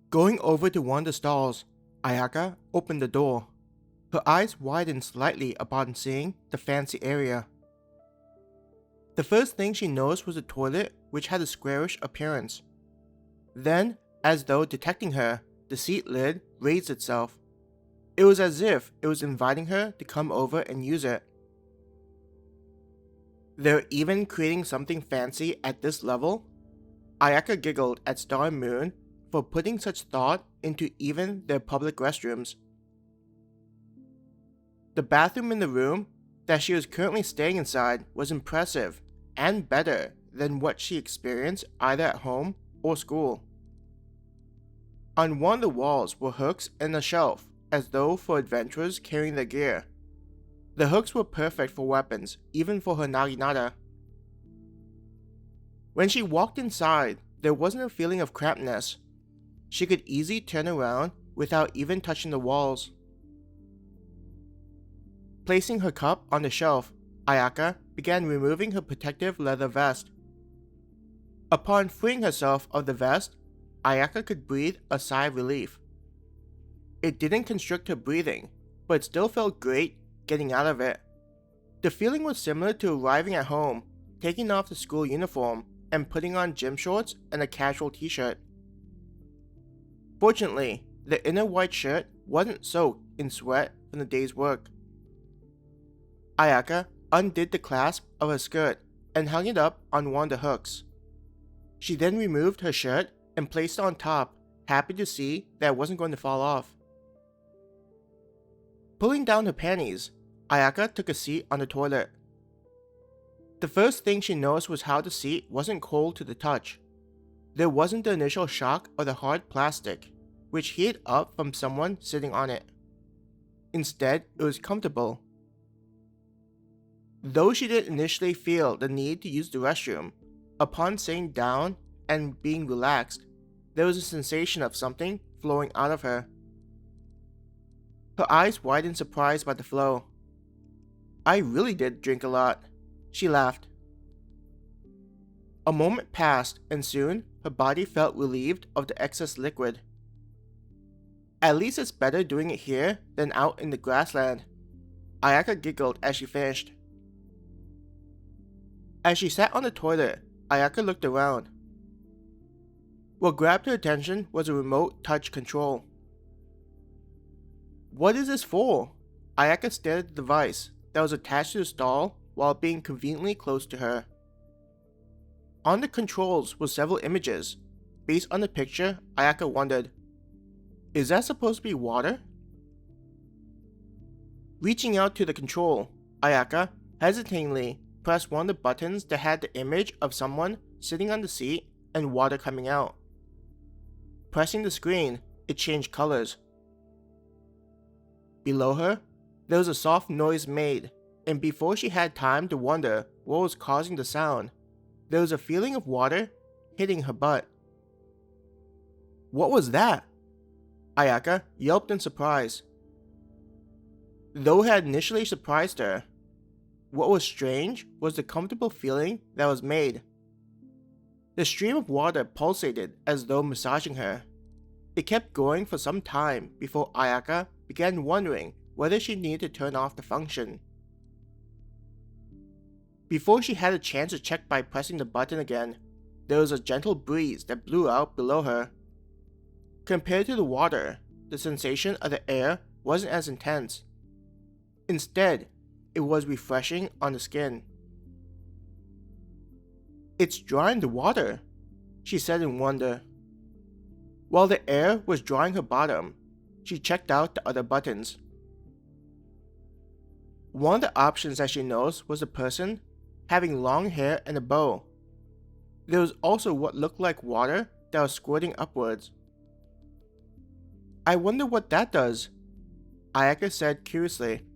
Going over to one of the stalls, Ayaka opened the door. Her eyes widened slightly upon seeing the fancy area. The first thing she noticed was the toilet, which had a squarish appearance. Then, as though detecting her, the seat lid raised itself. It was as if it was inviting her to come over and use it. They're even creating something fancy at this level? Ayaka giggled at Star and Moon for putting such thought into even their public restrooms. The bathroom in the room that she was currently staying inside was impressive and better than what she experienced either at home or school. On one of the walls were hooks and a shelf, as though for adventurers carrying their gear. The hooks were perfect for weapons, even for her naginata. When she walked inside, there wasn't a feeling of crampedness. She could easily turn around without even touching the walls. Placing her cup on the shelf, Ayaka began removing her protective leather vest. Upon freeing herself of the vest, Ayaka could breathe a sigh of relief. It didn't constrict her breathing, but it still felt great getting out of it. The feeling was similar to arriving at home, taking off the school uniform, and putting on gym shorts and a casual t-shirt. Fortunately, the inner white shirt wasn't soaked in sweat from the day's work. Ayaka undid the clasp of her skirt and hung it up on one of the hooks. She then removed her shirt and placed it on top, happy to see that it wasn't going to fall off. Pulling down her panties, Ayaka took a seat on the toilet. The first thing she noticed was how the seat wasn't cold to the touch. There wasn't the initial shock of the hard plastic, which heated up from someone sitting on it. Instead, it was comfortable. Though she didn't initially feel the need to use the restroom, upon sitting down and being relaxed, there was a sensation of something flowing out of her. Her eyes widened, surprised by the flow. "I really did drink a lot," she laughed. A moment passed, and soon her body felt relieved of the excess liquid. "At least it's better doing it here than out in the grassland," Ayaka giggled as she finished. As she sat on the toilet, Ayaka looked around. What grabbed her attention was a remote touch control. "What is this for?" Ayaka stared at the device that was attached to the stall while being conveniently close to her. On the controls were several images. Based on the picture, Ayaka wondered, is that supposed to be water? Reaching out to the control, Ayaka hesitatingly pressed one of the buttons that had the image of someone sitting on the seat and water coming out. Pressing the screen, it changed colors. Below her, there was a soft noise made, and before she had time to wonder what was causing the sound, there was a feeling of water hitting her butt. "What was that?" Ayaka yelped in surprise. Though it had initially surprised her, what was strange was the comfortable feeling that was made. The stream of water pulsated as though massaging her. It kept going for some time before Ayaka began wondering whether she needed to turn off the function. Before she had a chance to check by pressing the button again, there was a gentle breeze that blew out below her. Compared to the water, the sensation of the air wasn't as intense. Instead, it was refreshing on the skin. "It's drying the water," she said in wonder. While the air was drying her bottom, she checked out the other buttons. One of the options that she noticed was a person having long hair and a bow. There was also what looked like water that was squirting upwards. "I wonder what that does," Ayaka said curiously.